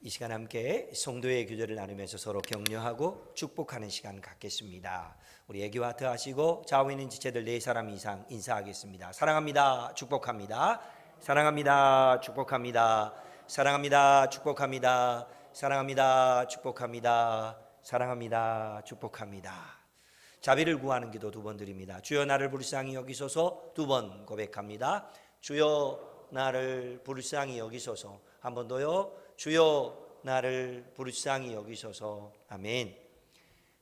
이 시간 함께 성도의 교제를 나누면서 서로 격려하고 축복하는 시간 갖겠습니다. 우리 애기와 하시고 좌우에 있는 지체들 4사람 이상 인사하겠습니다. 사랑합니다. 축복합니다. 사랑합니다. 축복합니다. 사랑합니다. 축복합니다. 사랑합니다. 축복합니다. 사랑합니다. 축복합니다. 자비를 구하는 기도 2번 드립니다. 주여 나를 불쌍히 여기소서 2번 고백합니다. 주여 나를 불쌍히 여기소서. 한 번 더요. 주여 나를 불쌍히 여기소서. 아멘.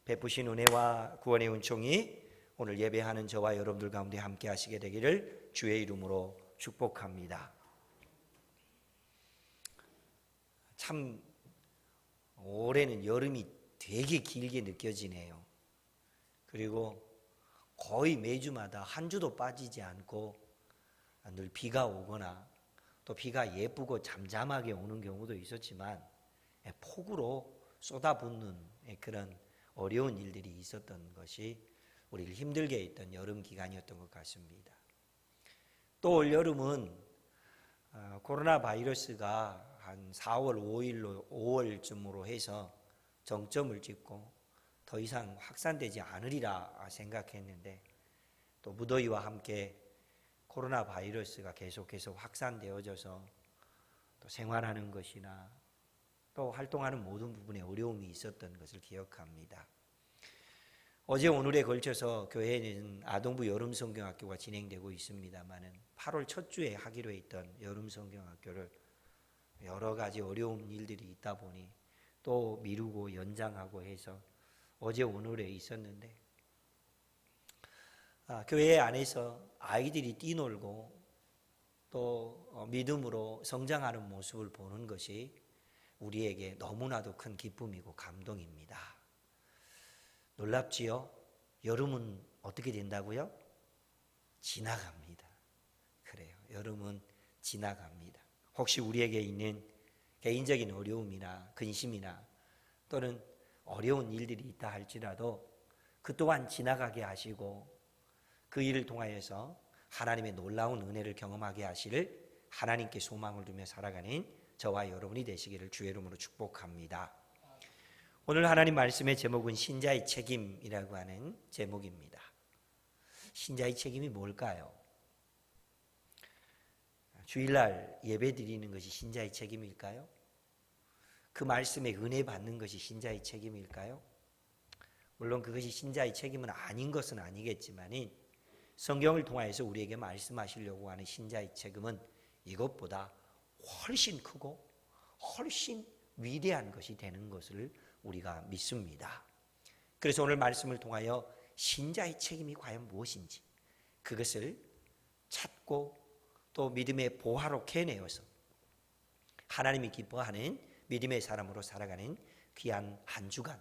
베푸신 은혜와 구원의 은총이 오늘 예배하는 저와 여러분들 가운데 함께 하시게 되기를 주의 이름으로 축복합니다. 참 올해는 여름이 되게 길게 느껴지네요. 그리고 거의 매주마다 한 주도 빠지지 않고 늘 비가 오거나 또 비가 예쁘고 잠잠하게 오는 경우도 있었지만 폭우로 쏟아붓는 그런 어려운 일들이 있었던 것이 우리를 힘들게 했던 여름 기간이었던 것 같습니다. 또 올여름은 코로나 바이러스가 한 4월 5월쯤으로 해서 정점을 찍고 더 이상 확산되지 않으리라 생각했는데 또 무더위와 함께 코로나 바이러스가 계속해서 확산되어져서 또 생활하는 것이나 또 활동하는 모든 부분에 어려움이 있었던 것을 기억합니다. 어제 오늘에 걸쳐서 교회에는 아동부 여름성경학교가 진행되고 있습니다만은 8월 첫 주에 하기로 했던 여름성경학교를 여러 가지 어려운 일들이 있다 보니 또 미루고 연장하고 해서 어제 오늘에 있었는데 교회 안에서 아이들이 뛰놀고 또 믿음으로 성장하는 모습을 보는 것이 우리에게 너무나도 큰 기쁨이고 감동입니다. 놀랍지요? 여름은 어떻게 된다고요? 지나갑니다. 그래요. 여름은 지나갑니다. 혹시 우리에게 있는 개인적인 어려움이나 근심이나 또는 어려운 일들이 있다 할지라도 그 또한 지나가게 하시고 그 일을 통하여서 하나님의 놀라운 은혜를 경험하게 하시를 하나님께 소망을 두며 살아가는 저와 여러분이 되시기를 주의 이름으로 축복합니다. 오늘 하나님 말씀의 제목은 신자의 책임이라고 하는 제목입니다. 신자의 책임이 뭘까요? 주일날 예배 드리는 것이 신자의 책임일까요? 그 말씀에 은혜 받는 것이 신자의 책임일까요? 물론 그것이 신자의 책임은 아닌 것은 아니겠지만 성경을 통하여서 우리에게 말씀하시려고 하는 신자의 책임은 이것보다 훨씬 크고 훨씬 위대한 것이 되는 것을 우리가 믿습니다. 그래서 오늘 말씀을 통하여 신자의 책임이 과연 무엇인지 그것을 찾고 또 믿음의 보화로 캐내어서 하나님이 기뻐하는 믿음의 사람으로 살아가는 귀한 한 주간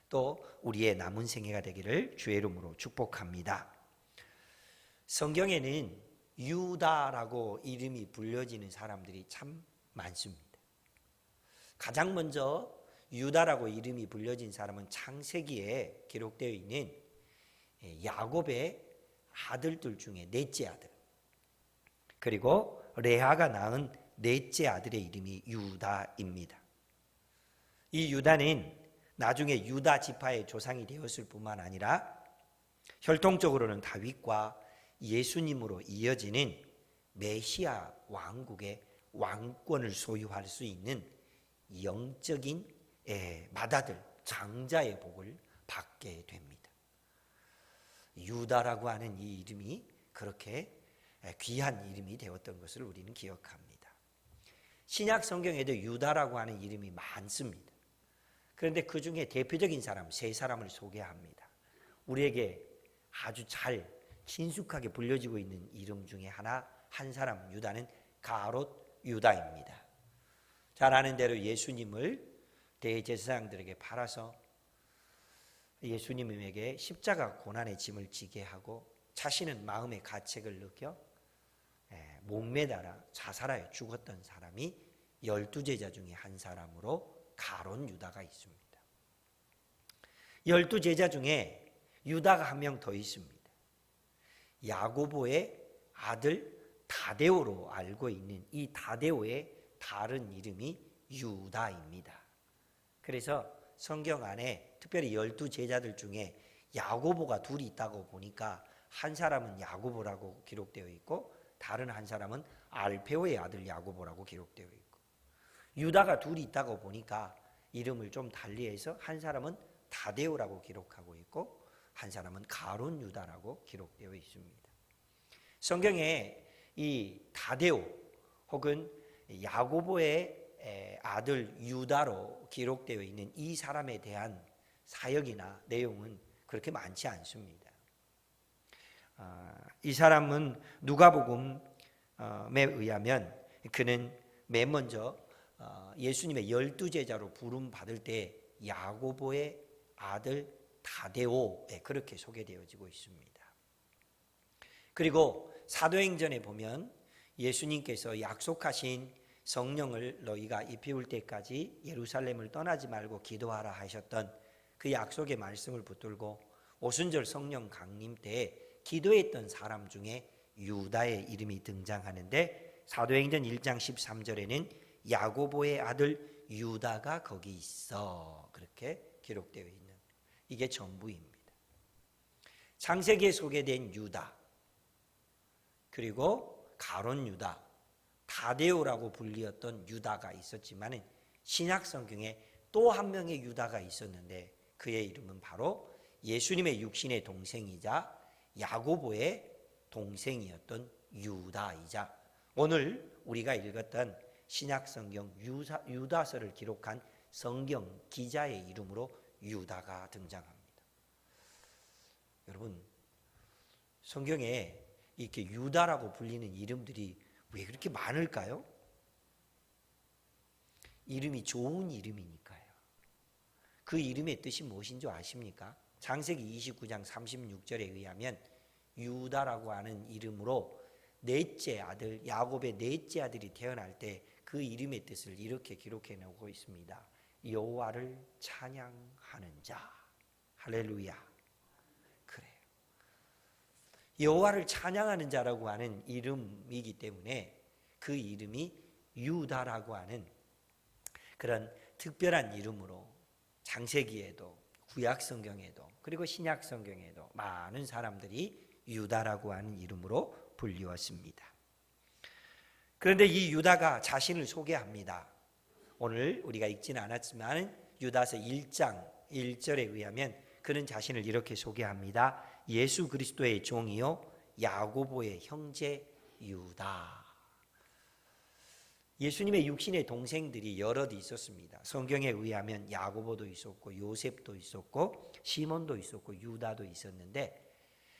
또 우리의 남은 생애가 되기를 주의 이름으로 축복합니다. 성경에는 유다라고 이름이 불려지는 사람들이 참 많습니다. 가장 먼저 유다라고 이름이 불려진 사람은 창세기에 기록되어 있는 야곱의 아들들 중에 넷째 아들 그리고 레아가 낳은 넷째 아들의 이름이 유다입니다. 이 유다는 나중에 유다 지파의 조상이 되었을 뿐만 아니라 혈통적으로는 다윗과 예수님으로 이어지는 메시아 왕국의 왕권을 소유할 수 있는 영적인 맏아들 장자의 복을 받게 됩니다. 유다라고 하는 이 이름이 그렇게 귀한 이름이 되었던 것을 우리는 기억합니다. 신약 성경에도 유다라고 하는 이름이 많습니다. 그런데 그 중에 대표적인 사람 3사람을 소개합니다. 우리에게 아주 잘 친숙하게 불려지고 있는 이름 중에 한 사람 유다는 가롯 유다입니다. 잘 아는 대로 예수님을 대제사장들에게 팔아서 예수님에게 십자가 고난의 짐을 지게 하고 자신은 마음의 가책을 느껴 목매달아 자살하여 죽었던 사람이 12제자 중에 한 사람으로 가롯 유다가 있습니다. 12제자 중에 유다가 한 명 더 있습니다. 야고보의 아들 다데오로 알고 있는 이 다데오의 다른 이름이 유다입니다. 그래서 성경 안에 특별히 12제자들 중에 야고보가 둘이 있다고 보니까 한 사람은 야고보라고 기록되어 있고 다른 한 사람은 알페오의 아들 야고보라고 기록되어 있고, 유다가 둘이 있다고 보니까 이름을 좀 달리해서 한 사람은 다데오라고 기록하고 있고 한 사람은 가룟 유다라고 기록되어 있습니다. 성경에 이 다데오 혹은 야고보의 아들 유다로 기록되어 있는 이 사람에 대한 사역이나 내용은 그렇게 많지 않습니다. 이 사람은 누가복음에 의하면 그는 맨 먼저 예수님의 12제자로 부름받을 때 야고보의 아들 다데오에 그렇게 소개되어지고 있습니다. 그리고 사도행전에 보면 예수님께서 약속하신 성령을 너희가 입히울 때까지 예루살렘을 떠나지 말고 기도하라 하셨던 그 약속의 말씀을 붙들고 오순절 성령 강림 때에 기도했던 사람 중에 유다의 이름이 등장하는데 사도행전 1장 13절에는 야고보의 아들 유다가 거기 있어 그렇게 기록되어 있는, 이게 전부입니다. 창세기에 소개된 유다, 그리고 가룟 유다, 다데오라고 불리었던 유다가 있었지만 신약 성경에 또 한 명의 유다가 있었는데 그의 이름은 바로 예수님의 육신의 동생이자 야고보의 동생이었던 유다이자 오늘 우리가 읽었던 신약 성경 유다서를 기록한 성경 기자의 이름으로 유다가 등장합니다. 여러분, 성경에 이렇게 유다라고 불리는 이름들이 왜 그렇게 많을까요? 이름이 좋은 이름이니까요. 그 이름의 뜻이 무엇인 줄 아십니까? 창세기 29장 36절에 의하면 유다라고 하는 이름으로 넷째 아들 야곱의 넷째 아들이 태어날 때 그 이름의 뜻을 이렇게 기록해 놓고 있습니다. 여호와를 찬양하는 자. 할렐루야. 그래요. 여호와를 찬양하는 자라고 하는 이름이기 때문에 그 이름이 유다라고 하는 그런 특별한 이름으로 창세기에도 구약 성경에도 그리고 신약 성경에도 많은 사람들이 유다라고 하는 이름으로 불리웠습니다. 그런데 이 유다가 자신을 소개합니다. 오늘 우리가 읽지는 않았지만 유다서 1장 1절에 의하면 그는 자신을 이렇게 소개합니다. 예수 그리스도의 종이요 야고보의 형제 유다. 예수님의 육신의 동생들이 여럿 있었습니다. 성경에 의하면 야고보도 있었고 요셉도 있었고 시몬도 있었고 유다도 있었는데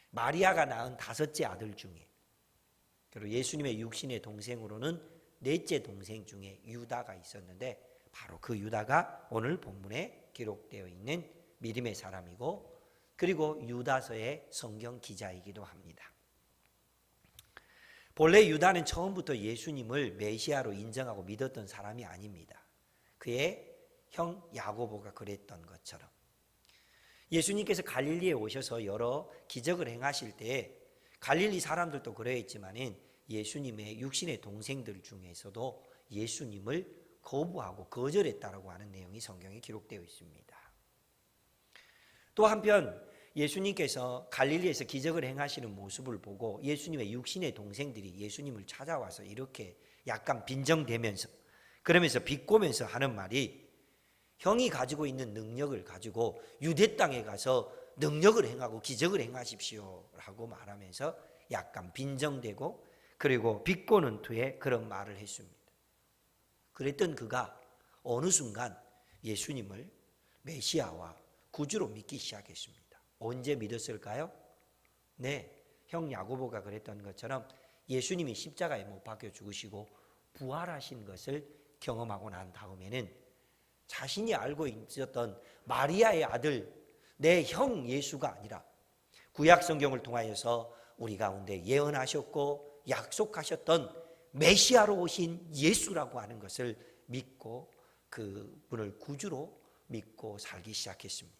마리아가 낳은 다섯째 아들 중에 그리고 예수님의 육신의 동생으로는 넷째 동생 중에 유다가 있었는데 바로 그 유다가 오늘 본문에 기록되어 있는 믿음의 사람이고 그리고 유다서의 성경 기자이기도 합니다. 본래 유다는 처음부터 예수님을 메시아로 인정하고 믿었던 사람이 아닙니다. 그의 형 야고보가 그랬던 것처럼 예수님께서 갈릴리에 오셔서 여러 기적을 행하실 때 갈릴리 사람들도 그러했지만 예수님의 육신의 동생들 중에서도 예수님을 거부하고 거절했다라고 하는 내용이 성경에 기록되어 있습니다. 또 한편 예수님께서 갈릴리에서 기적을 행하시는 모습을 보고 예수님의 육신의 동생들이 예수님을 찾아와서 이렇게 약간 빈정대면서 그러면서 비꼬면서 하는 말이 형이 가지고 있는 능력을 가지고 유대 땅에 가서 능력을 행하고 기적을 행하십시오 라고 말하면서 약간 빈정대고 그리고 비꼬는 투에 그런 말을 했습니다. 그랬던 그가 어느 순간 예수님을 메시아와 구주로 믿기 시작했습니다. 언제 믿었을까요? 네, 형 야고보가 그랬던 것처럼 예수님이 십자가에 못 박혀 죽으시고 부활하신 것을 경험하고 난 다음에는 자신이 알고 있었던 마리아의 아들 내 형 예수가 아니라 구약 성경을 통하여서 우리 가운데 예언하셨고 약속하셨던 메시아로 오신 예수라고 하는 것을 믿고 그분을 구주로 믿고 살기 시작했습니다.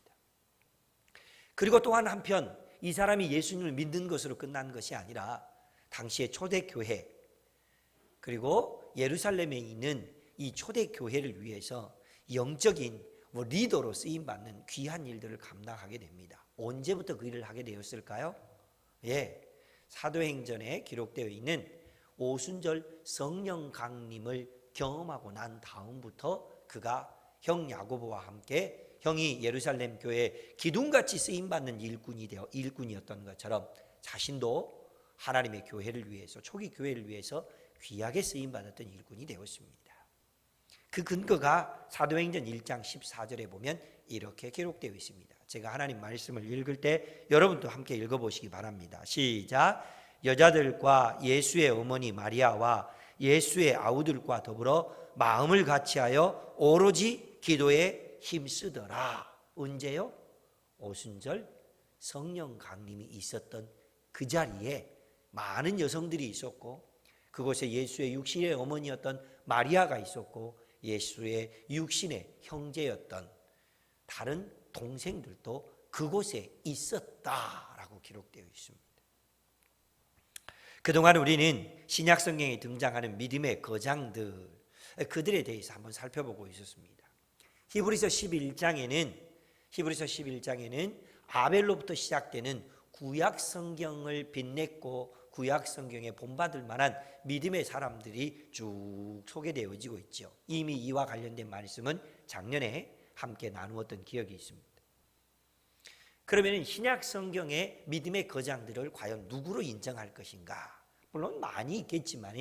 그리고 또한 한편 이 사람이 예수님을 믿는 것으로 끝난 것이 아니라 당시의 초대교회 그리고 예루살렘에 있는 이 초대교회를 위해서 영적인 리더로 쓰임받는 귀한 일들을 감당하게 됩니다. 언제부터 그 일을 하게 되었을까요? 사도행전에 기록되어 있는 오순절 성령 강림을 경험하고 난 다음부터 그가 형 야고보와 함께 형이 예루살렘 교회에 기둥같이 쓰임받는 일꾼이었던 것처럼 자신도 하나님의 교회를 위해서, 초기 교회를 위해서 귀하게 쓰임받았던 일꾼이 되었습니다. 그 근거가 사도행전 1장 14절에 보면 이렇게 기록되어 있습니다. 제가 하나님 말씀을 읽을 때 여러분도 함께 읽어보시기 바랍니다. 시작. 여자들과 예수의 어머니 마리아와 예수의 아우들과 더불어 마음을 같이하여 오로지 기도에 힘쓰더라. 언제요? 오순절 성령 강림이 있었던 그 자리에 많은 여성들이 있었고, 그곳에 예수의 육신의 어머니였던 마리아가 있었고, 예수의 육신의 형제였던 다른 동생들도 그곳에 있었다라고 기록되어 있습니다. 그동안 우리는 신약 성경에 등장하는 믿음의 거장들, 그들에 대해서 한번 살펴보고 있었습니다. 히브리서 11장에는 아벨로부터 시작되는 구약 성경을 빛냈고 구약 성경에 본받을 만한 믿음의 사람들이 쭉 소개되어지고 있죠. 이미 이와 관련된 말씀은 작년에 함께 나누었던 기억이 있습니다. 그러면 신약 성경의 믿음의 거장들을 과연 누구로 인정할 것인가? 물론 많이 있겠지만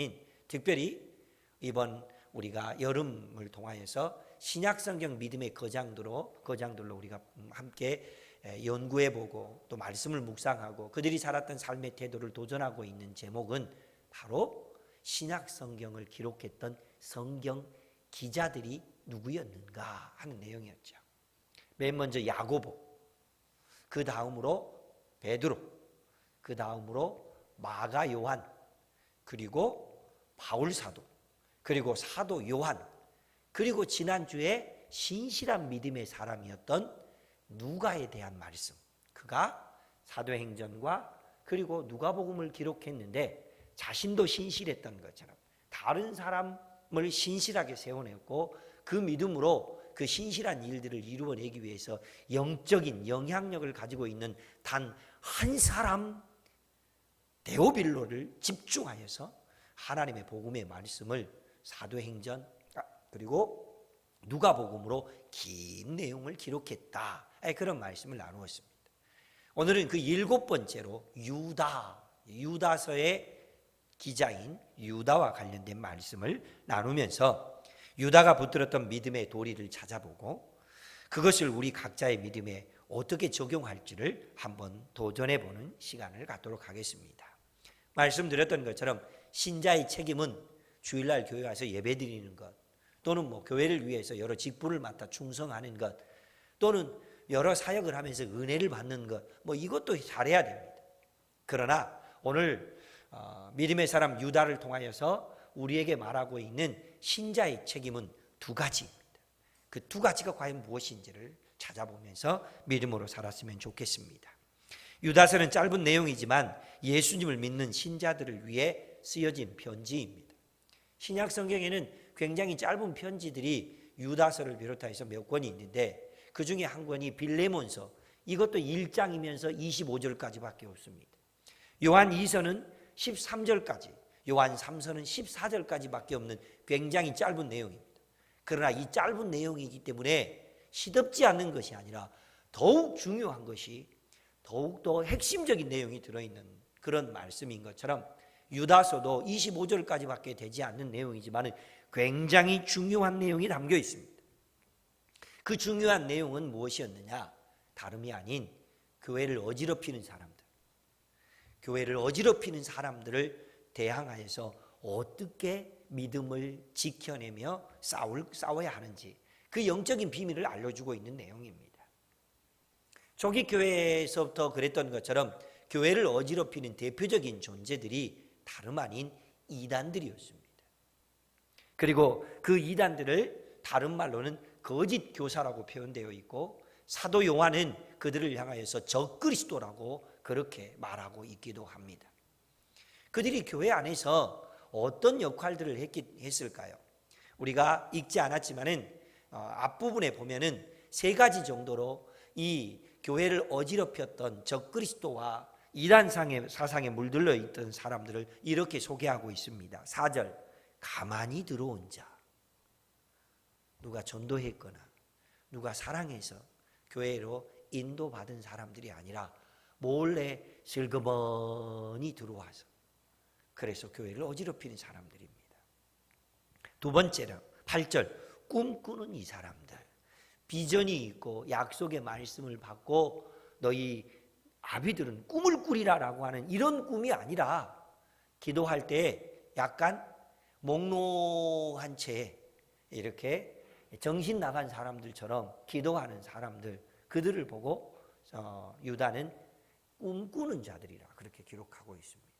특별히 이번 우리가 여름을 통하여서 신약 성경 믿음의 거장들로 우리가 함께 연구해보고 또 말씀을 묵상하고 그들이 살았던 삶의 태도를 도전하고 있는 제목은 바로 신약 성경을 기록했던 성경 기자들이 누구였는가 하는 내용이었죠. 맨 먼저 야고보, 그 다음으로 베드로, 그 다음으로 마가 요한, 그리고 바울 사도, 그리고 사도 요한, 그리고 지난주에 신실한 믿음의 사람이었던 누가에 대한 말씀. 그가 사도행전과 그리고 누가복음을 기록했는데 자신도 신실했던 것처럼 다른 사람을 신실하게 세워냈고 그 믿음으로 그 신실한 일들을 이루어내기 위해서 영적인 영향력을 가지고 있는 단 한 사람 데오빌로를 집중하여서 하나님의 복음의 말씀을 사도행전 그리고 누가복음으로 긴 내용을 기록했다. 그런 말씀을 나누었습니다. 오늘은 그 7번째로 유다서의 기자인 유다와 관련된 말씀을 나누면서 유다가 붙들었던 믿음의 도리를 찾아보고 그것을 우리 각자의 믿음에 어떻게 적용할지를 한번 도전해보는 시간을 갖도록 하겠습니다. 말씀드렸던 것처럼 신자의 책임은 주일날 교회 가서 예배드리는 것, 또는 교회를 위해서 여러 직분을 맡아 충성하는 것, 또는 여러 사역을 하면서 은혜를 받는 것, 이것도 잘해야 됩니다. 그러나 오늘 믿음의 사람 유다를 통하여서 우리에게 말하고 있는 신자의 책임은 두 가지입니다. 그 두 가지가 과연 무엇인지를 찾아보면서 믿음으로 살았으면 좋겠습니다. 유다서는 짧은 내용이지만 예수님을 믿는 신자들을 위해 쓰여진 편지입니다. 신약 성경에는 굉장히 짧은 편지들이 유다서를 비롯해서 몇 권이 있는데 그 중에 한 권이 빌레몬서, 이것도 1장이면서 25절까지밖에 없습니다. 요한 2서는 13절까지, 요한 3서는 14절까지밖에 없는 굉장히 짧은 내용입니다. 그러나 이 짧은 내용이기 때문에 시덥지 않은 것이 아니라 더욱 중요한 것이 더욱더 핵심적인 내용이 들어있는 그런 말씀인 것처럼 유다서도 25절까지밖에 되지 않는 내용이지만 굉장히 중요한 내용이 담겨 있습니다. 그 중요한 내용은 무엇이었느냐? 다름이 아닌 교회를 어지럽히는 사람들을 대항하여서 어떻게 믿음을 지켜내며 싸워야 하는지 그 영적인 비밀을 알려주고 있는 내용입니다. 초기 교회에서부터 그랬던 것처럼 교회를 어지럽히는 대표적인 존재들이 다름 아닌 이단들이었습니다. 그리고 그 이단들을 다른 말로는 거짓 교사라고 표현되어 있고 사도 요한은 그들을 향하여서 적그리스도라고 그렇게 말하고 있기도 합니다. 그들이 교회 안에서 어떤 역할들을 했을까요? 우리가 읽지 않았지만은 앞부분에 보면은 세 가지 정도로 이 교회를 어지럽혔던 적그리스도와 이단상의 사상에 물들러 있던 사람들을 이렇게 소개하고 있습니다. 4절, 가만히 들어온 자. 누가 전도했거나 누가 사랑해서 교회로 인도받은 사람들이 아니라 몰래 슬그머니 들어와서 그래서 교회를 어지럽히는 사람들입니다. 두 번째로 8절, 꿈꾸는 이 사람들. 비전이 있고 약속의 말씀을 받고 너희 아비들은 꿈을 꾸리라라고 하는 이런 꿈이 아니라 기도할 때 약간 몽롱한 채 이렇게 정신 나간 사람들처럼 기도하는 사람들, 그들을 보고 유다는 꿈꾸는 자들이라 그렇게 기록하고 있습니다.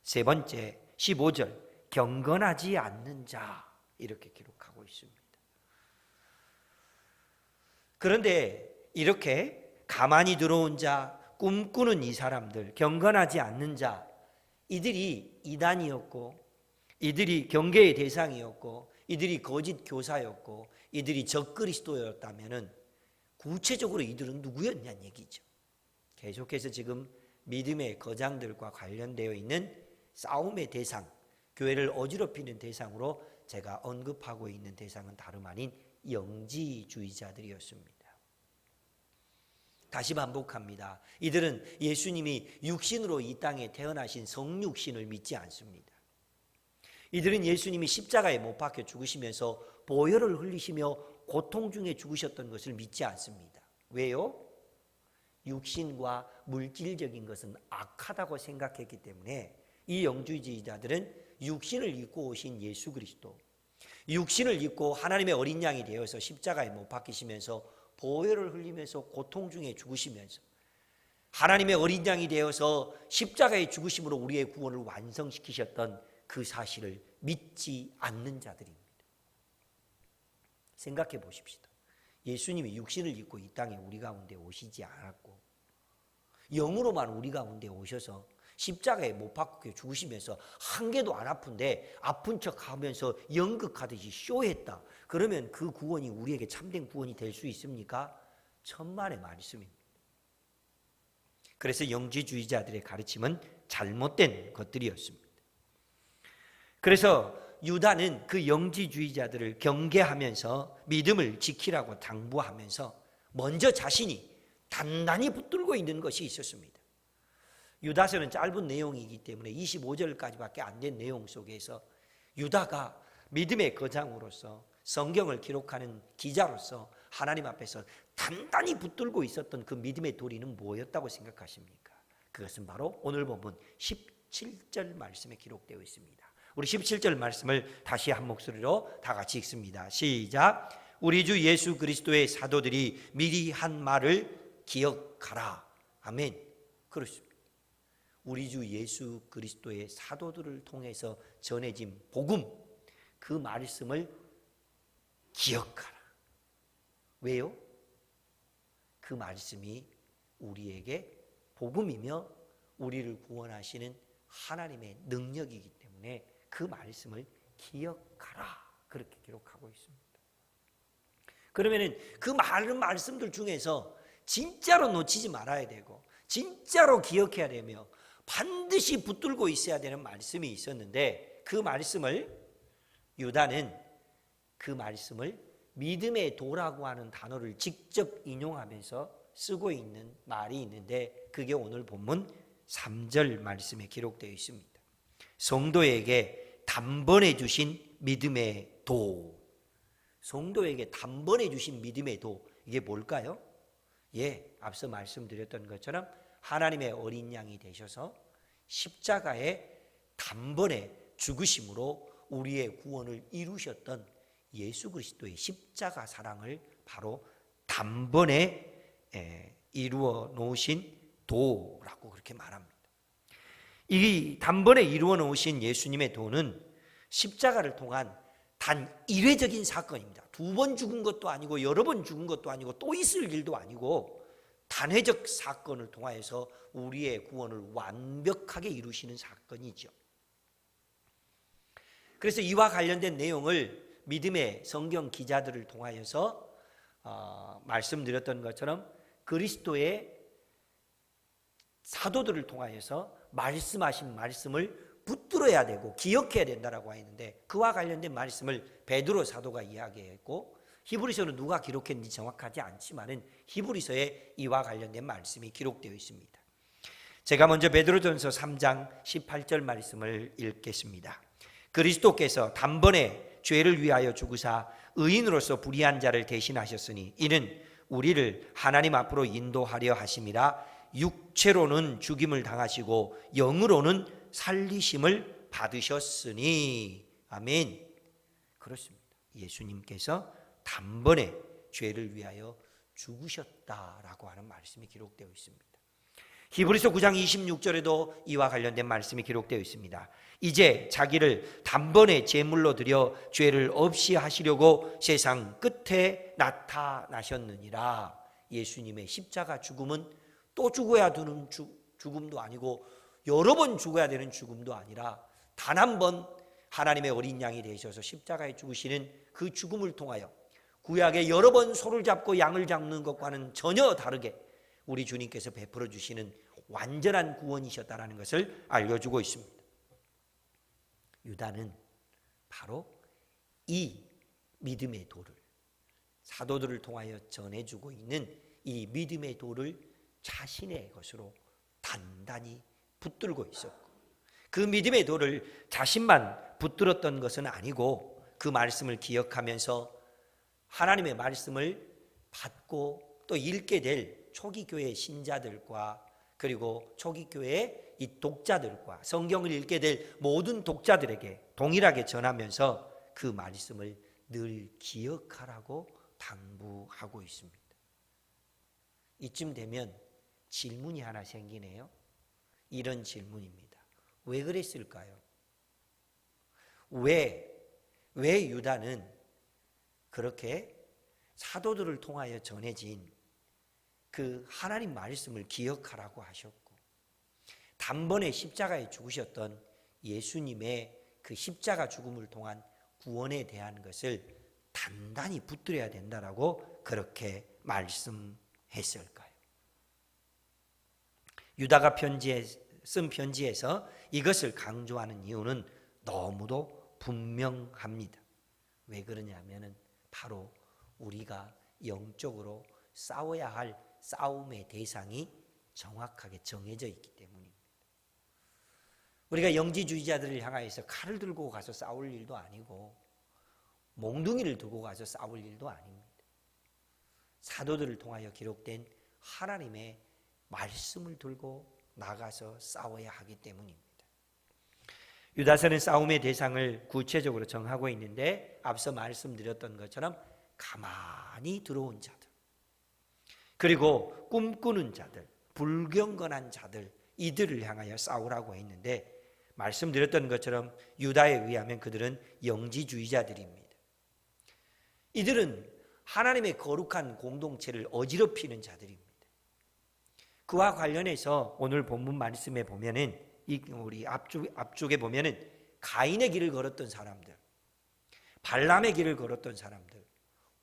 세 번째 15절, 경건하지 않는 자 이렇게 기록하고 있습니다. 그런데 이렇게 가만히 들어온 자, 꿈꾸는 이 사람들, 경건하지 않는 자, 이들이 이단이었고 이들이 경계의 대상이었고 이들이 거짓 교사였고 이들이 적그리스도였다면은 구체적으로 이들은 누구였냐는 얘기죠. 계속해서 지금 믿음의 거장들과 관련되어 있는 싸움의 대상, 교회를 어지럽히는 대상으로 제가 언급하고 있는 대상은 다름 아닌 영지주의자들이었습니다. 다시 반복합니다. 이들은 예수님이 육신으로 이 땅에 태어나신 성육신을 믿지 않습니다. 이들은 예수님이 십자가에 못 박혀 죽으시면서 보혈을 흘리시며 고통 중에 죽으셨던 것을 믿지 않습니다. 왜요? 육신과 물질적인 것은 악하다고 생각했기 때문에 이 영주주의자들은 육신을 입고 오신 예수 그리스도, 육신을 입고 하나님의 어린 양이 되어서 십자가에 못 박히시면서 보혈을 흘리면서 고통 중에 죽으시면서 하나님의 어린 양이 되어서 십자가의 죽으심으로 우리의 구원을 완성시키셨던 그 사실을 믿지 않는 자들입니다. 생각해 보십시다. 예수님이 육신을 입고 이 땅에 우리 가운데 오시지 않았고 영으로만 우리 가운데 오셔서 십자가에 못 박혀 죽으시면서 한 개도 안 아픈데 아픈 척하면서 연극하듯이 쇼했다. 그러면 그 구원이 우리에게 참된 구원이 될 수 있습니까? 천만의 말씀입니다. 그래서 영지주의자들의 가르침은 잘못된 것들이었습니다. 그래서 유다는 그 영지주의자들을 경계하면서 믿음을 지키라고 당부하면서 먼저 자신이 단단히 붙들고 있는 것이 있었습니다. 유다서는 짧은 내용이기 때문에 25절까지밖에 안 된 내용 속에서 유다가 믿음의 거장으로서 성경을 기록하는 기자로서 하나님 앞에서 단단히 붙들고 있었던 그 믿음의 도리는 뭐였다고 생각하십니까? 그것은 바로 오늘 본문 17절 말씀에 기록되어 있습니다. 우리 17절 말씀을 다시 한 목소리로 다 같이 읽습니다. 시작. 우리 주 예수 그리스도의 사도들이 미리 한 말을 기억하라. 아멘. 그렇습니다. 우리 주 예수 그리스도의 사도들을 통해서 전해진 복음, 그 말씀을 기억하라. 왜요? 그 말씀이 우리에게 복음이며 우리를 구원하시는 하나님의 능력이기 때문에 그 말씀을 기억하라. 그렇게 기록하고 있습니다. 그러면은 그 많은 말씀들 중에서 진짜로 놓치지 말아야 되고 진짜로 기억해야 되며 반드시 붙들고 있어야 되는 말씀이 있었는데 그 말씀을 유다는 그 말씀을 믿음의 도라고 하는 단어를 직접 인용하면서 쓰고 있는 말이 있는데 그게 오늘 본문 3절 말씀에 기록되어 있습니다. 성도에게 단번에 주신 믿음의 도. 성도에게 단번에 주신 믿음의 도. 이게 뭘까요? 앞서 말씀드렸던 것처럼 하나님의 어린 양이 되셔서 십자가에 단번에 죽으심으로 우리의 구원을 이루셨던 예수 그리스도의 십자가 사랑을 바로 단번에 이루어 놓으신 도라고 그렇게 말합니다. 이 단번에 이루어 놓으신 예수님의 도는 십자가를 통한 단 일회적인 사건입니다. 2번 죽은 것도 아니고 여러 번 죽은 것도 아니고 또 있을 일도 아니고 단회적 사건을 통하여서 우리의 구원을 완벽하게 이루시는 사건이죠. 그래서 이와 관련된 내용을 믿음의 성경 기자들을 통하여서 말씀드렸던 것처럼 그리스도의 사도들을 통하여서 말씀하신 말씀을 붙들어야 되고 기억해야 된다라고 했는데, 그와 관련된 말씀을 베드로 사도가 이야기했고, 히브리서는 누가 기록했는지 정확하지 않지만은 히브리서에 이와 관련된 말씀이 기록되어 있습니다. 제가 먼저 베드로전서 3장 18절 말씀을 읽겠습니다. 그리스도께서 단번에 죄를 위하여 죽으사 의인으로서 불의한 자를 대신하셨으니 이는 우리를 하나님 앞으로 인도하려 하심이라. 육체로는 죽임을 당하시고 영으로는 살리심을 받으셨으니. 아멘. 그렇습니다. 예수님께서 단번에 죄를 위하여 죽으셨다라고 하는 말씀이 기록되어 있습니다. 히브리서 9장 26절에도 이와 관련된 말씀이 기록되어 있습니다. 이제 자기를 단번에 제물로 드려 죄를 없이 하시려고 세상 끝에 나타나셨느니라. 예수님의 십자가 죽음은 또 죽어야 되는 죽음도 아니고 여러 번 죽어야 되는 죽음도 아니라 단 한 번 하나님의 어린 양이 되셔서 십자가에 죽으시는 그 죽음을 통하여 구약에 여러 번 소를 잡고 양을 잡는 것과는 전혀 다르게 우리 주님께서 베풀어 주시는 완전한 구원이셨다는 것을 알려주고 있습니다. 유다는 바로 이 믿음의 도를, 사도들을 통하여 전해주고 있는 이 믿음의 도를 자신의 것으로 단단히 붙들고 있었고, 그 믿음의 도를 자신만 붙들었던 것은 아니고 그 말씀을 기억하면서 하나님의 말씀을 받고 또 읽게 될 초기 교회 신자들과 그리고 초기 교회의 이 독자들과 성경을 읽게 될 모든 독자들에게 동일하게 전하면서 그 말씀을 늘 기억하라고 당부하고 있습니다. 이쯤 되면 질문이 하나 생기네요. 이런 질문입니다. 왜 그랬을까요? 왜 유다는 그렇게 사도들을 통하여 전해진 그 하나님 말씀을 기억하라고 하셨고, 단번에 십자가에 죽으셨던 예수님의 그 십자가 죽음을 통한 구원에 대한 것을 단단히 붙들어야 된다라고 그렇게 말씀했을까요? 유다가 쓴 편지에서 이것을 강조하는 이유는 너무도 분명합니다. 왜 그러냐면은 바로 우리가 영적으로 싸워야 할 싸움의 대상이 정확하게 정해져 있기 때문입니다. 우리가 영지주의자들을 향하여서 칼을 들고 가서 싸울 일도 아니고 몽둥이를 두고 가서 싸울 일도 아닙니다. 사도들을 통하여 기록된 하나님의 말씀을 들고 나가서 싸워야 하기 때문입니다. 유다서는 싸움의 대상을 구체적으로 정하고 있는데, 앞서 말씀드렸던 것처럼 가만히 들어온 자들, 그리고 꿈꾸는 자들, 불경건한 자들, 이들을 향하여 싸우라고 했는데, 말씀드렸던 것처럼 유다에 의하면 그들은 영지주의자들입니다. 이들은 하나님의 거룩한 공동체를 어지럽히는 자들입니다. 그와 관련해서 오늘 본문 말씀에 보면은 우리 앞쪽에 보면은 가인의 길을 걸었던 사람들, 발람의 길을 걸었던 사람들,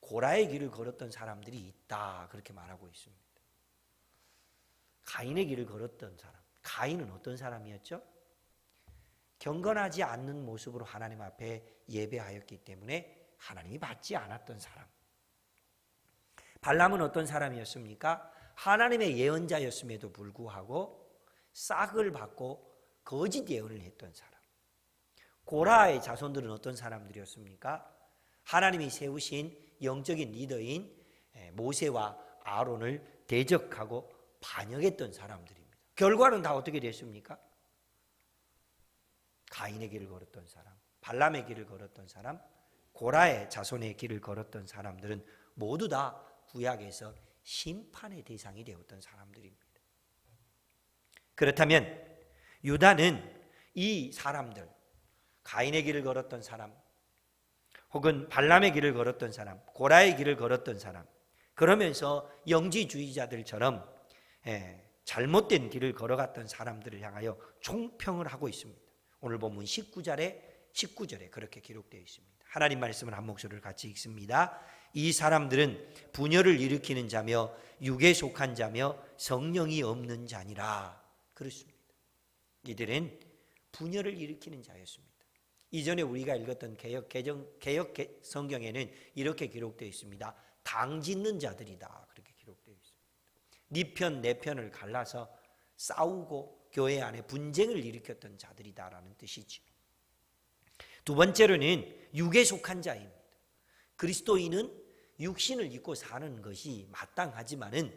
고라의 길을 걸었던 사람들이 있다, 그렇게 말하고 있습니다. 가인의 길을 걸었던 사람, 가인은 어떤 사람이었죠? 경건하지 않는 모습으로 하나님 앞에 예배하였기 때문에 하나님이 받지 않았던 사람. 발람은 어떤 사람이었습니까? 하나님의 예언자였음에도 불구하고 싹을 받고 거짓 예언을 했던 사람. 고라의 자손들은 어떤 사람들이었습니까? 하나님이 세우신 영적인 리더인 모세와 아론을 대적하고 반역했던 사람들입니다. 결과는 다 어떻게 됐습니까? 가인의 길을 걸었던 사람, 발람의 길을 걸었던 사람, 고라의 자손의 길을 걸었던 사람들은 모두 다 구약에서 심판의 대상이 되었던 사람들입니다. 그렇다면 유다는 이 사람들, 가인의 길을 걸었던 사람, 혹은 발람의 길을 걸었던 사람, 고라의 길을 걸었던 사람, 그러면서 영지주의자들처럼 잘못된 길을 걸어갔던 사람들을 향하여 총평을 하고 있습니다. 오늘 본문 19절에 그렇게 기록되어 있습니다. 하나님 말씀을 한 목소리를 같이 읽습니다. 이 사람들은 분열을 일으키는 자며 육에 속한 자며 성령이 없는 자니라. 그렇습니다. 이들은 분열을 일으키는 자였습니다. 이전에 우리가 읽었던 개역 성경에는 이렇게 기록되어 있습니다. 당짓는 자들이다. 그렇게 기록되어 있습니다. 네 편, 내 편을 갈라서 싸우고 교회 안에 분쟁을 일으켰던 자들이다라는 뜻이죠. 두 번째로는 육에 속한 자입니다. 그리스도인은 육신을 입고 사는 것이 마땅하지만은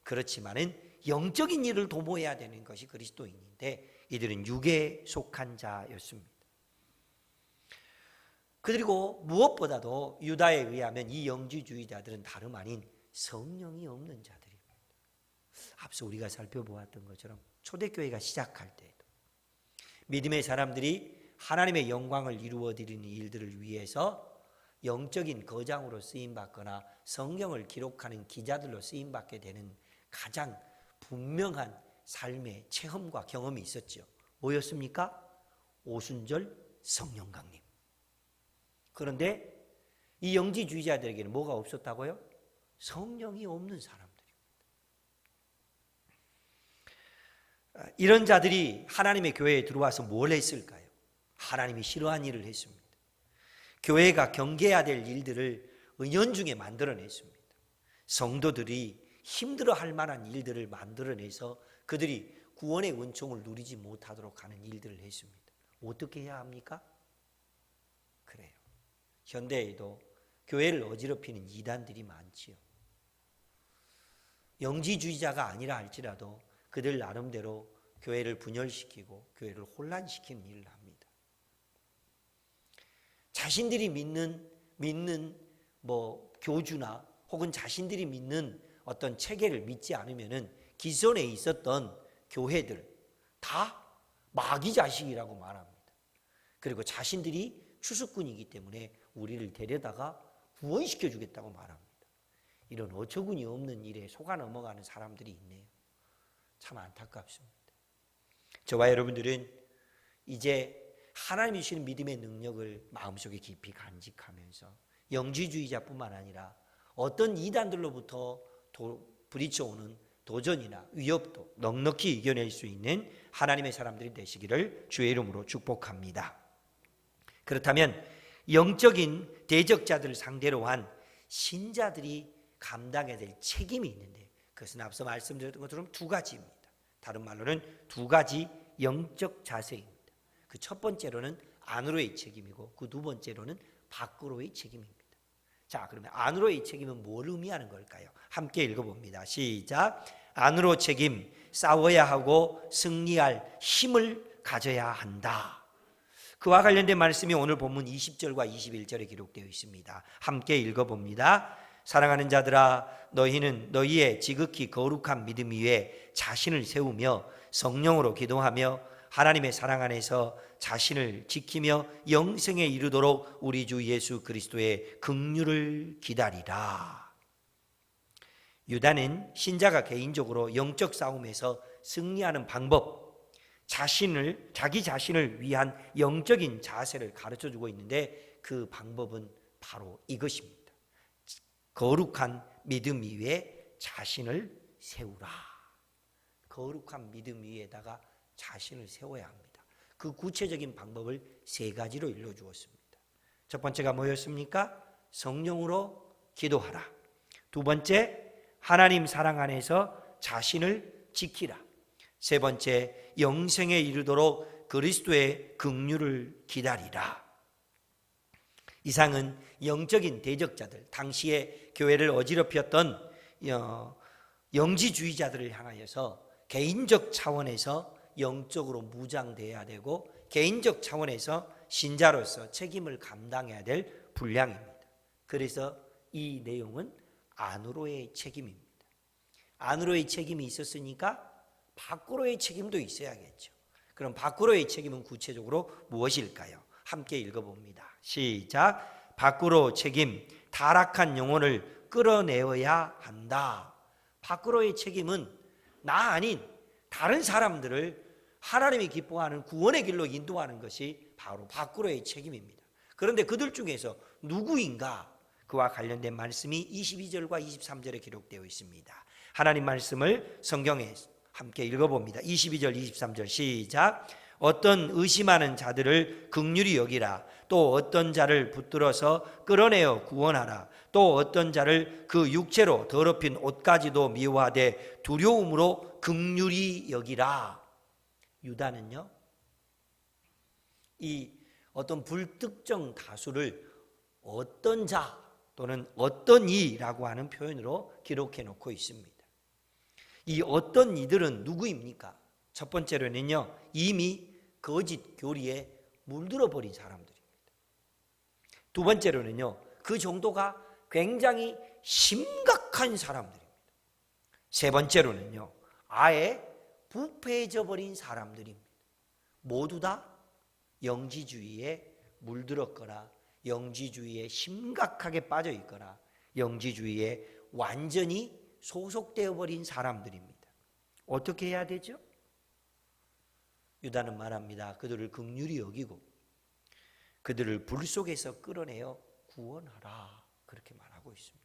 그렇지만은 영적인 일을 도모해야 되는 것이 그리스도인인데 이들은 육에 속한 자였습니다. 그리고 무엇보다도 유다에 의하면 이 영지주의자들은 다름 아닌 성령이 없는 자들입니다. 앞서 우리가 살펴보았던 것처럼 초대교회가 시작할 때에도 믿음의 사람들이 하나님의 영광을 이루어드리는 일들을 위해서 영적인 거장으로 쓰임받거나 성경을 기록하는 기자들로 쓰임받게 되는 가장 분명한 삶의 체험과 경험이 있었죠. 뭐였습니까? 오순절 성령 강림. 그런데 이 영지주의자들에게는 뭐가 없었다고요? 성령이 없는 사람들입니다. 이런 자들이 하나님의 교회에 들어와서 뭘 했을까요? 하나님이 싫어한 일을 했습니다. 교회가 경계해야 될 일들을 은연중에 만들어냈습니다. 성도들이 힘들어할 만한 일들을 만들어내서 그들이 구원의 은총을 누리지 못하도록 하는 일들을 했습니다. 어떻게 해야 합니까? 그래요. 현대에도 교회를 어지럽히는 이단들이 많지요. 영지주의자가 아니라 할지라도 그들 나름대로 교회를 분열시키고 교회를 혼란시키는 일을 합니다. 자신들이 믿는 교주나 혹은 자신들이 믿는 어떤 체계를 믿지 않으면은 기존에 있었던 교회들 다 마귀 자식이라고 말합니다. 그리고 자신들이 추수꾼이기 때문에 우리를 데려다가 구원시켜 주겠다고 말합니다. 이런 어처구니 없는 일에 속아 넘어가는 사람들이 있네요. 참 안타깝습니다. 저와 여러분들은 이제 하나님이 주시는 믿음의 능력을 마음속에 깊이 간직하면서 영지주의자뿐만 아니라 어떤 이단들로부터 부딪혀오는 도전이나 위협도 넉넉히 이겨낼 수 있는 하나님의 사람들이 되시기를 주의 이름으로 축복합니다. 그렇다면 영적인 대적자들을 상대로 한 신자들이 감당해야 될 책임이 있는데 그것은 앞서 말씀드렸던 것처럼 두 가지입니다. 다른 말로는 두 가지 영적 자세입니다. 그 첫 번째로는 안으로의 책임이고 그 두 번째로는 밖으로의 책임입니다. 자, 그러면 안으로의 책임은 뭘 의미하는 걸까요? 함께 읽어봅니다. 시작. 안으로 책임, 싸워야 하고 승리할 힘을 가져야 한다. 그와 관련된 말씀이 오늘 본문 20절과 21절에 기록되어 있습니다. 함께 읽어봅니다. 사랑하는 자들아, 너희는 너희의 지극히 거룩한 믿음 위에 자신을 세우며 성령으로 기도하며 하나님의 사랑 안에서 자신을 지키며 영생에 이르도록 우리 주 예수 그리스도의 긍휼을 기다리라. 유다는 신자가 개인적으로 영적 싸움에서 승리하는 방법, 자기 자신을 위한 영적인 자세를 가르쳐주고 있는데 그 방법은 바로 이것입니다. 거룩한 믿음 위에 자신을 세우라. 거룩한 믿음 위에다가 자신을 세워야 합니다. 그 구체적인 방법을 세 가지로 일러주었습니다. 첫 번째가 뭐였습니까? 성령으로 기도하라. 두 번째, 하나님 사랑 안에서 자신을 지키라. 세 번째, 영생에 이르도록 그리스도의 긍휼을 기다리라. 이상은 영적인 대적자들, 당시에 교회를 어지럽혔던 영지주의자들을 향하여서 개인적 차원에서 영적으로 무장돼야 되고 개인적 차원에서 신자로서 책임을 감당해야 될 분량입니다. 그래서 이 내용은 안으로의 책임입니다. 안으로의 책임이 있었으니까 밖으로의 책임도 있어야겠죠. 그럼 밖으로의 책임은 구체적으로 무엇일까요? 함께 읽어봅니다. 시작. 밖으로 책임, 타락한 영혼을 끌어내어야 한다. 밖으로의 책임은 나 아닌 다른 사람들을 하나님이 기뻐하는 구원의 길로 인도하는 것이 바로 밖으로의 책임입니다. 그런데 그들 중에서 누구인가? 그와 관련된 말씀이 22절과 23절에 기록되어 있습니다. 하나님 말씀을 성경에 함께 읽어봅니다. 22절 23절 시작. 어떤 의심하는 자들을 긍휼히 여기라. 또 어떤 자를 붙들어서 끌어내어 구원하라. 또 어떤 자를 그 육체로 더럽힌 옷까지도 미워하되 두려움으로 긍휼히 여기라. 유다는요, 이 어떤 불특정 다수를 어떤 자 또는 어떤 이라고 하는 표현으로 기록해 놓고 있습니다. 이 어떤 이들은 누구입니까? 첫 번째로는요, 이미 거짓 교리에 물들어 버린 사람들입니다. 두 번째로는요, 그 정도가 굉장히 심각한 사람들입니다. 세 번째로는요, 아예 부패해져 버린 사람들입니다. 모두 다 영지주의에 물들었거나 영지주의에 심각하게 빠져 있거나 영지주의에 완전히 소속되어 버린 사람들입니다. 어떻게 해야 되죠? 유다는 말합니다. 그들을 긍휼히 여기고 그들을 불 속에서 끌어내어 구원하라. 그렇게 말하고 있습니다.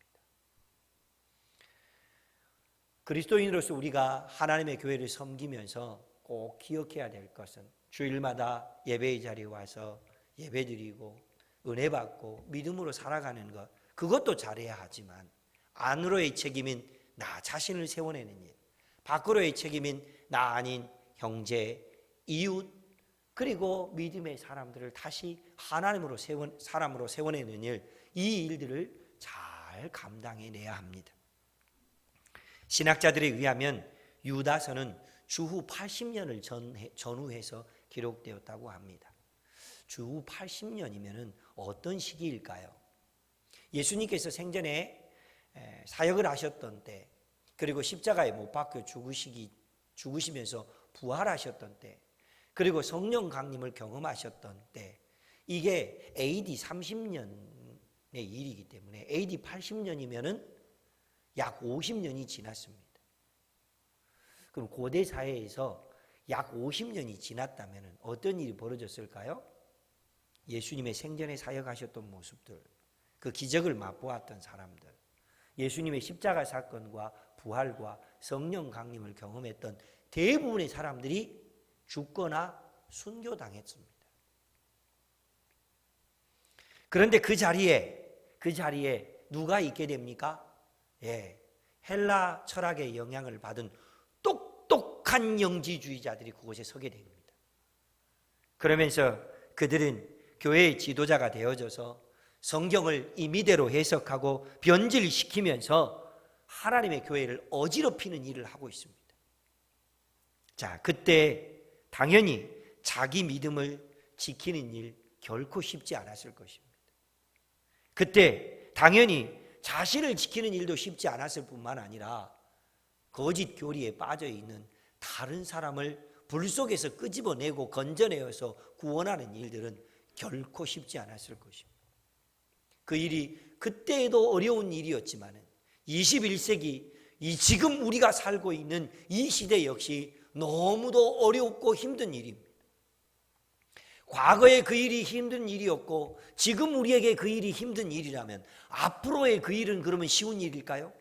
그리스도인으로서 우리가 하나님의 교회를 섬기면서 꼭 기억해야 될 것은 주일마다 예배의 자리에 와서 예배드리고 은혜 받고 믿음으로 살아가는 것, 그것도 잘해야 하지만 안으로의 책임인 나 자신을 세워내는 일, 밖으로의 책임인 나 아닌 형제, 이웃, 그리고 믿음의 사람들을 다시 하나님으로 사람으로 세워내는 일, 이 일들을 잘 감당해내야 합니다. 신학자들에 의하면 유다서는 주후 80년을 전후해서 기록되었다고 합니다. 주후 80년이면 어떤 시기일까요? 예수님께서 생전에 사역을 하셨던 때, 그리고 십자가에 못 박혀 죽으시면서 부활하셨던 때, 그리고 성령 강림을 경험하셨던 때, 이게 AD 30년의 일이기 때문에 AD 80년이면 약 50년이 지났습니다. 그럼 고대 사회에서 약 50년이 지났다면 어떤 일이 벌어졌을까요? 예수님의 생전에 사역하셨던 모습들, 그 기적을 맛보았던 사람들, 예수님의 십자가 사건과 부활과 성령 강림을 경험했던 대부분의 사람들이 죽거나 순교당했습니다. 그런데 그 자리에 누가 있게 됩니까? 헬라 철학의 영향을 받은 똑똑한 영지주의자들이 그곳에 서게 됩니다. 그러면서 그들은 교회의 지도자가 되어져서 성경을 임의대로 해석하고 변질시키면서 하나님의 교회를 어지럽히는 일을 하고 있습니다. 자, 그때 당연히 자기 믿음을 지키는 일 결코 쉽지 않았을 것입니다. 그때 당연히 자신을 지키는 일도 쉽지 않았을 뿐만 아니라 거짓 교리에 빠져 있는 다른 사람을 불 속에서 끄집어내고 건져내어서 구원하는 일들은 결코 쉽지 않았을 것입니다. 그 일이 그때에도 어려운 일이었지만 21세기 지금 우리가 살고 있는 이 시대 역시 너무도 어렵고 힘든 일입니다. 과거에 그 일이 힘든 일이었고 지금 우리에게 그 일이 힘든 일이라면 앞으로의 그 일은 그러면 쉬운 일일까요?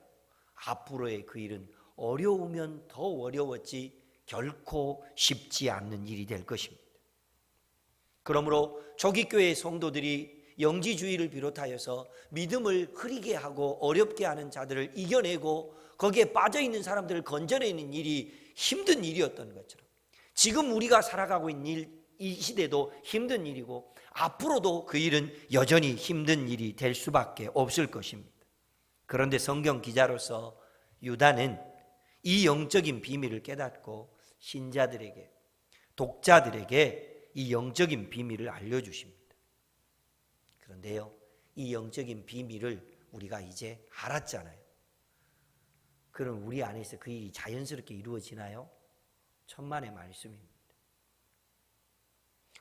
앞으로의 그 일은 어려우면 더 어려웠지 결코 쉽지 않는 일이 될 것입니다. 그러므로 초기교회의 성도들이 영지주의를 비롯하여서 믿음을 흐리게 하고 어렵게 하는 자들을 이겨내고 거기에 빠져있는 사람들을 건져내는 일이 힘든 일이었던 것처럼 지금 우리가 살아가고 있는 이 시대도 힘든 일이고 앞으로도 그 일은 여전히 힘든 일이 될 수밖에 없을 것입니다. 그런데 성경 기자로서 유다는 이 영적인 비밀을 깨닫고 신자들에게, 독자들에게 이 영적인 비밀을 알려주십니다. 그런데요, 이 영적인 비밀을 우리가 이제 알았잖아요. 그럼 우리 안에서 그 일이 자연스럽게 이루어지나요? 천만의 말씀입니다.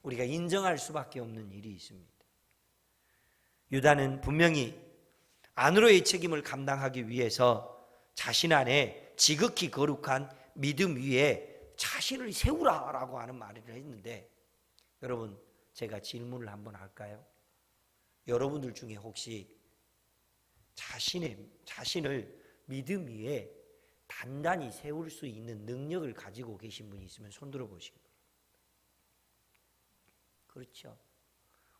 우리가 인정할 수밖에 없는 일이 있습니다. 유다는 분명히 안으로의 책임을 감당하기 위해서 자신 안에 지극히 거룩한 믿음 위에 자신을 세우라라고 하는 말을 했는데, 여러분 제가 질문을 한번 할까요? 여러분들 중에 혹시 자신을 믿음 위에 단단히 세울 수 있는 능력을 가지고 계신 분이 있으면 손 들어 보시기 바랍니다. 그렇죠.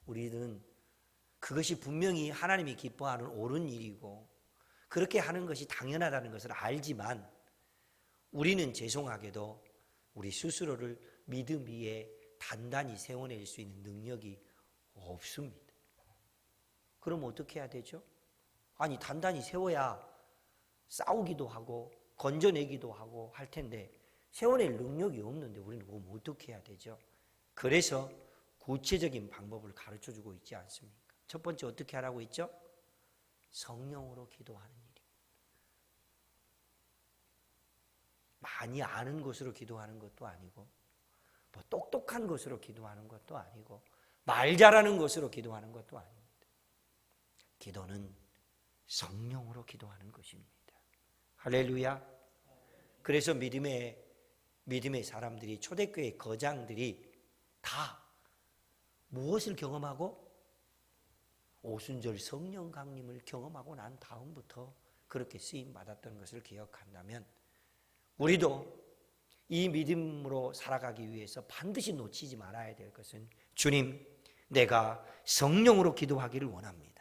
우리는 그것이 분명히 하나님이 기뻐하는 옳은 일이고 그렇게 하는 것이 당연하다는 것을 알지만 우리는 죄송하게도 우리 스스로를 믿음 위에 단단히 세워낼 수 있는 능력이 없습니다. 그럼 어떻게 해야 되죠? 아니, 단단히 세워야 싸우기도 하고 건져내기도 하고 할 텐데 세워낼 능력이 없는데 우리는 그럼 어떻게 해야 되죠? 그래서 구체적인 방법을 가르쳐주고 있지 않습니까? 첫 번째 어떻게 하라고 했죠? 성령으로 기도하는 일입니다. 많이 아는 것으로 기도하는 것도 아니고 뭐 똑똑한 것으로 기도하는 것도 아니고 말 잘하는 것으로 기도하는 것도 아닙니다. 기도는 성령으로 기도하는 것입니다. 할렐루야. 그래서 믿음의 사람들이, 초대교회 거장들이 다 무엇을 경험하고? 오순절 성령 강림을 경험하고 난 다음부터 그렇게 쓰임 받았던 것을 기억한다면 우리도 이 믿음으로 살아가기 위해서 반드시 놓치지 말아야 될 것은, 주님, 내가 성령으로 기도하기를 원합니다.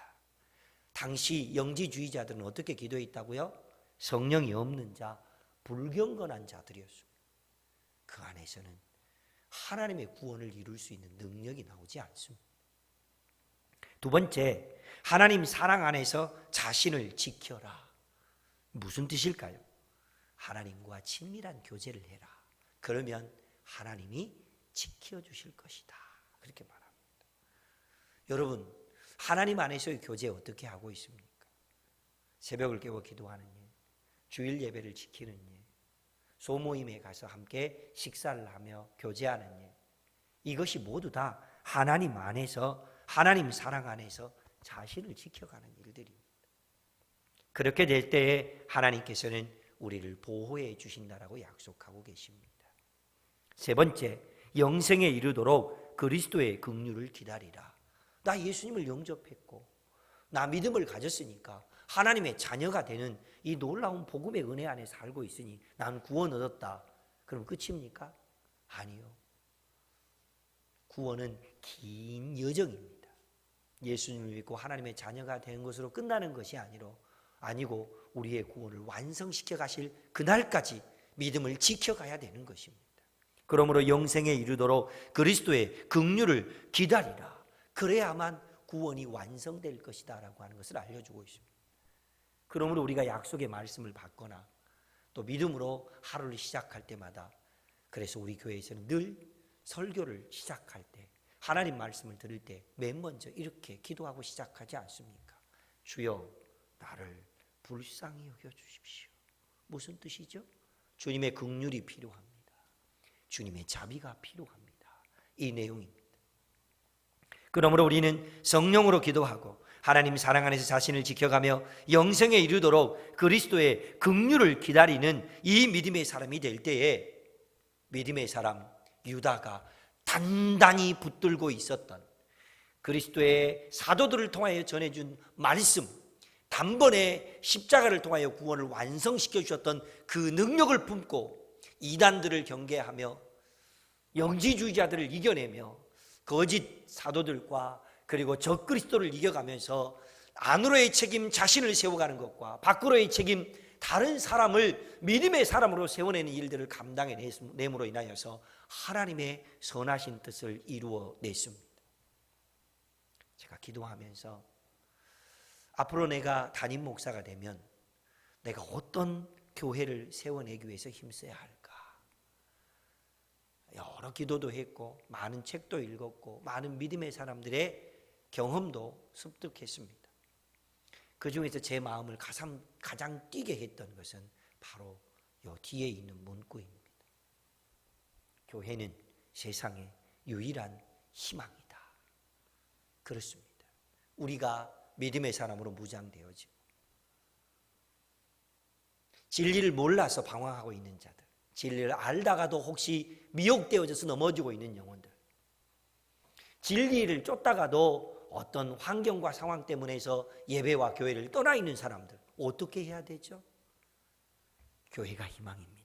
당시 영지주의자들은 어떻게 기도했다고요? 성령이 없는 자, 불경건한 자들이었습니다. 그 안에서는 하나님의 구원을 이룰 수 있는 능력이 나오지 않습니다. 두 번째, 하나님 사랑 안에서 자신을 지켜라. 무슨 뜻일까요? 하나님과 친밀한 교제를 해라. 그러면 하나님이 지켜주실 것이다. 그렇게 말합니다. 여러분, 하나님 안에서의 교제 어떻게 하고 있습니까? 새벽을 깨워 기도하는 일, 주일 예배를 지키는 일, 소모임에 가서 함께 식사를 하며 교제하는 일, 이것이 모두 다 하나님 안에서, 하나님 사랑 안에서 자신을 지켜가는 일들입니다. 그렇게 될 때에 하나님께서는 우리를 보호해 주신다라고 약속하고 계십니다. 세 번째, 영생에 이르도록 그리스도의 긍휼을 기다리라. 나 예수님을 영접했고 나 믿음을 가졌으니까 하나님의 자녀가 되는 이 놀라운 복음의 은혜 안에 살고 있으니 나는 구원 얻었다. 그럼 끝입니까? 아니요. 구원은 긴 여정입니다. 예수님을 믿고 하나님의 자녀가 된 것으로 끝나는 것이 아니고 우리의 구원을 완성시켜 가실 그날까지 믿음을 지켜가야 되는 것입니다. 그러므로 영생에 이르도록 그리스도의 긍휼을 기다리라. 그래야만 구원이 완성될 것이다 라고 하는 것을 알려주고 있습니다. 그러므로 우리가 약속의 말씀을 받거나 또 믿음으로 하루를 시작할 때마다, 그래서 우리 교회에서는 늘 설교를 시작할 때, 하나님 말씀을 들을 때 맨 먼저 이렇게 기도하고 시작하지 않습니까? 주여, 나를 불쌍히 여겨주십시오. 무슨 뜻이죠? 주님의 긍휼이 필요합니다. 주님의 자비가 필요합니다. 이 내용입니다. 그러므로 우리는 성령으로 기도하고 하나님 사랑 안에서 자신을 지켜가며 영생에 이르도록 그리스도의 긍휼을 기다리는 이 믿음의 사람이 될 때에, 믿음의 사람 유다가 단단히 붙들고 있었던 그리스도의 사도들을 통하여 전해준 말씀, 단번에 십자가를 통하여 구원을 완성시켜 주셨던 그 능력을 품고 이단들을 경계하며 영지주의자들을 이겨내며 거짓 사도들과 그리고 적그리스도를 이겨가면서 안으로의 책임 자신을 세워가는 것과 밖으로의 책임 다른 사람을 믿음의 사람으로 세워내는 일들을 감당해냄으로 인하여서 하나님의 선하신 뜻을 이루어냈습니다. 제가 기도하면서 앞으로 내가 담임 목사가 되면 내가 어떤 교회를 세워내기 위해서 힘써야 할까? 여러 기도도 했고 많은 책도 읽었고 많은 믿음의 사람들의 경험도 습득했습니다. 그 중에서 제 마음을 가장 뛰게 했던 것은 바로 이 뒤에 있는 문구입니다. 교회는 세상의 유일한 희망이다. 그렇습니다. 우리가 믿음의 사람으로 무장되어지고 진리를 몰라서 방황하고 있는 자들, 진리를 알다가도 혹시 미혹되어져서 넘어지고 있는 영혼들, 진리를 쫓다가도 어떤 환경과 상황 때문에서 예배와 교회를 떠나 있는 사람들 어떻게 해야 되죠? 교회가 희망입니다.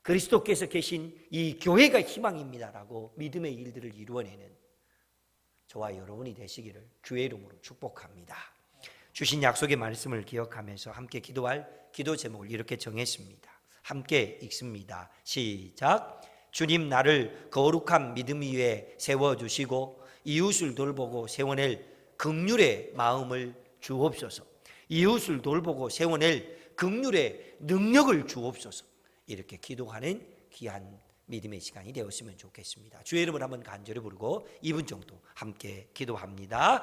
그리스도께서 계신 이 교회가 희망입니다라고 믿음의 일들을 이루어내는 저와 여러분이 되시기를 주의 이름으로 축복합니다. 주신 약속의 말씀을 기억하면서 함께 기도할 기도 제목을 이렇게 정했습니다. 함께 읽습니다. 시작. 주님, 나를 거룩한 믿음 위에 세워주시고 이웃을 돌보고 세워낼 긍휼의 마음을 주옵소서. 이웃을 돌보고 세워낼 긍휼의 능력을 주옵소서. 이렇게 기도하는 귀한 믿음의 시간이 되었으면 좋겠습니다. 주의 이름을 한번 간절히 부르고 2분 정도 함께 기도합니다.